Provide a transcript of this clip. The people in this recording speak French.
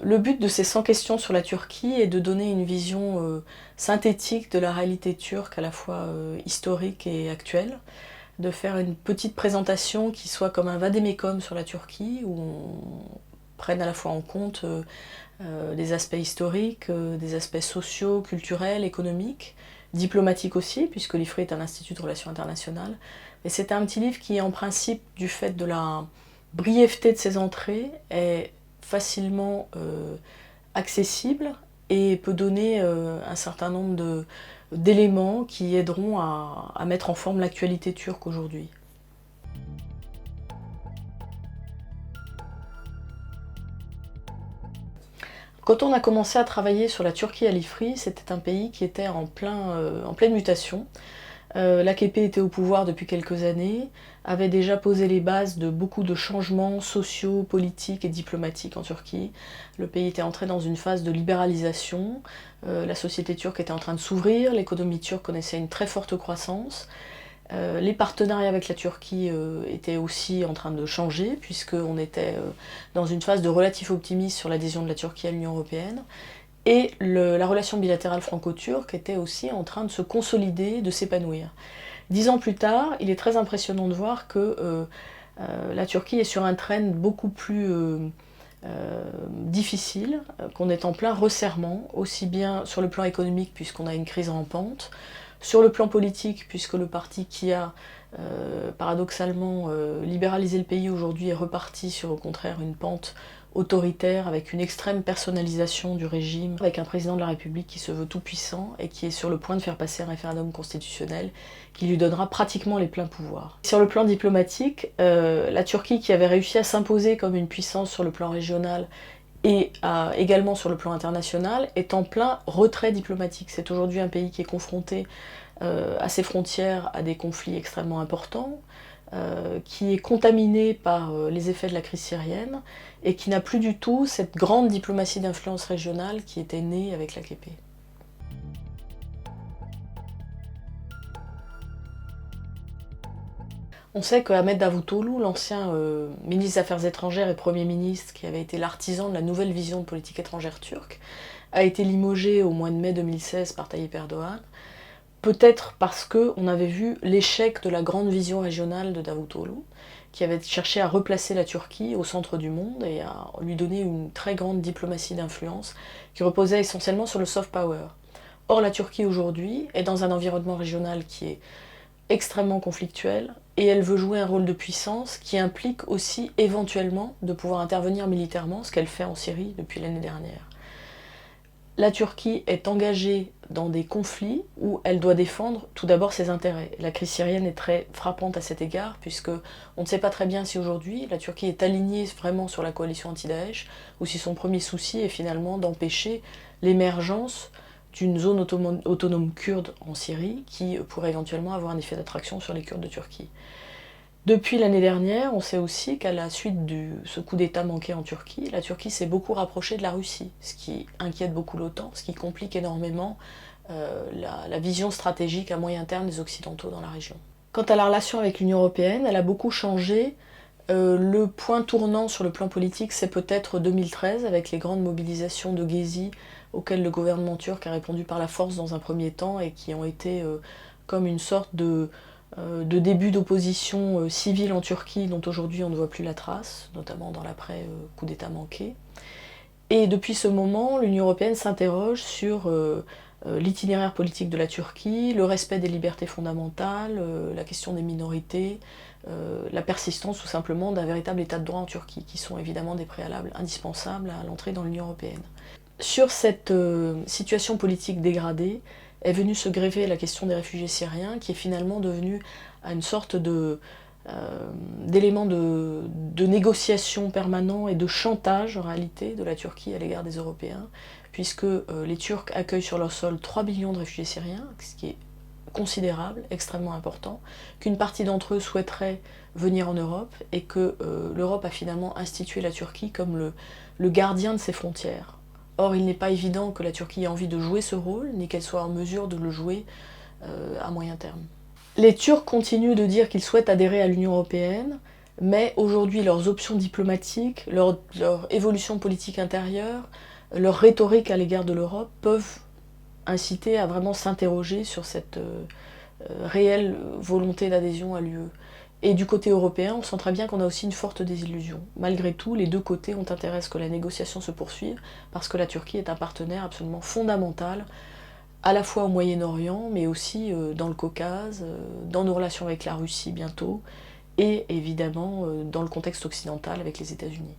Le but de ces 100 questions sur la Turquie est de donner une vision synthétique de la réalité turque, à la fois historique et actuelle, de faire une petite présentation qui soit comme un vade-mecum sur la Turquie, où on prenne à la fois en compte des aspects historiques, des aspects sociaux, culturels, économiques, diplomatiques aussi, puisque l'IFRI est un institut de relations internationales. Et c'est un petit livre qui, en principe, du fait de la brièveté de ses entrées, est facilement accessible et peut donner un certain nombre d'éléments qui aideront à mettre en forme l'actualité turque aujourd'hui. Quand on a commencé à travailler sur la Turquie à l'IFRI, c'était un pays qui était en pleine mutation. L'AKP était au pouvoir depuis quelques années, avait déjà posé les bases de beaucoup de changements sociaux, politiques et diplomatiques en Turquie. Le pays était entré dans une phase de libéralisation, la société turque était en train de s'ouvrir, l'économie turque connaissait une très forte croissance. Les partenariats avec la Turquie étaient aussi en train de changer, puisqu'on était dans une phase de relatif optimisme sur l'adhésion de la Turquie à l'Union européenne. Et la relation bilatérale franco-turque était aussi en train de se consolider, de s'épanouir. 10 ans plus tard, il est très impressionnant de voir que la Turquie est sur un trend beaucoup plus difficile, qu'on est en plein resserrement, aussi bien sur le plan économique puisqu'on a une crise rampante, sur le plan politique puisque le parti qui a paradoxalement libéralisé le pays aujourd'hui est reparti sur au contraire une pente autoritaire, avec une extrême personnalisation du régime, avec un président de la République qui se veut tout puissant et qui est sur le point de faire passer un référendum constitutionnel qui lui donnera pratiquement les pleins pouvoirs. Sur le plan diplomatique, la Turquie, qui avait réussi à s'imposer comme une puissance sur le plan régional et également sur le plan international, est en plein retrait diplomatique. C'est aujourd'hui un pays qui est confronté à ses frontières à des conflits extrêmement importants, qui est contaminé par les effets de la crise syrienne et qui n'a plus du tout cette grande diplomatie d'influence régionale qui était née avec l'AKP. On sait que Ahmet Davutoğlu, l'ancien ministre des Affaires étrangères et Premier ministre, qui avait été l'artisan de la nouvelle vision de politique étrangère turque, a été limogé au mois de mai 2016 par Tayyip Erdoğan. Peut-être parce qu'on avait vu l'échec de la grande vision régionale de Davutoğlu, qui avait cherché à replacer la Turquie au centre du monde et à lui donner une très grande diplomatie d'influence qui reposait essentiellement sur le soft power. Or, la Turquie aujourd'hui est dans un environnement régional qui est extrêmement conflictuel et elle veut jouer un rôle de puissance qui implique aussi éventuellement de pouvoir intervenir militairement, ce qu'elle fait en Syrie depuis l'année dernière. La Turquie est engagée dans des conflits où elle doit défendre tout d'abord ses intérêts. La crise syrienne est très frappante à cet égard, puisque on ne sait pas très bien si aujourd'hui la Turquie est alignée vraiment sur la coalition anti-Daesh, ou si son premier souci est finalement d'empêcher l'émergence d'une zone autonome kurde en Syrie, qui pourrait éventuellement avoir un effet d'attraction sur les Kurdes de Turquie. Depuis l'année dernière, on sait aussi qu'à la suite de ce coup d'État manqué en Turquie, la Turquie s'est beaucoup rapprochée de la Russie, ce qui inquiète beaucoup l'OTAN, ce qui complique énormément la vision stratégique à moyen terme des Occidentaux dans la région. Quant à la relation avec l'Union européenne, elle a beaucoup changé. Le point tournant sur le plan politique, c'est peut-être 2013, avec les grandes mobilisations de Gezi, auxquelles le gouvernement turc a répondu par la force dans un premier temps, et qui ont été comme une sorte de début d'opposition civile en Turquie dont aujourd'hui on ne voit plus la trace, notamment dans l'après-coup d'État manqué. Et depuis ce moment, l'Union européenne s'interroge sur l'itinéraire politique de la Turquie, le respect des libertés fondamentales, la question des minorités, la persistance tout simplement d'un véritable état de droit en Turquie, qui sont évidemment des préalables indispensables à l'entrée dans l'Union européenne. Sur cette situation politique dégradée, est venue se greffer la question des réfugiés syriens, qui est finalement devenue une sorte d'élément de négociation permanent et de chantage en réalité de la Turquie à l'égard des Européens, puisque les Turcs accueillent sur leur sol 3 millions de réfugiés syriens, ce qui est considérable, extrêmement important, qu'une partie d'entre eux souhaiterait venir en Europe et que l'Europe a finalement institué la Turquie comme le gardien de ses frontières. Or, il n'est pas évident que la Turquie ait envie de jouer ce rôle, ni qu'elle soit en mesure de le jouer à moyen terme. Les Turcs continuent de dire qu'ils souhaitent adhérer à l'Union européenne. mais aujourd'hui leurs options diplomatiques, leur évolution politique intérieure, leur rhétorique à l'égard de l'Europe peuvent inciter à vraiment s'interroger sur cette réelle volonté d'adhésion à l'UE. Et du côté européen, on sent très bien qu'on a aussi une forte désillusion. Malgré tout, les deux côtés ont intérêt à ce que la négociation se poursuive, parce que la Turquie est un partenaire absolument fondamental, à la fois au Moyen-Orient, mais aussi dans le Caucase, dans nos relations avec la Russie bientôt, et évidemment dans le contexte occidental avec les États-Unis.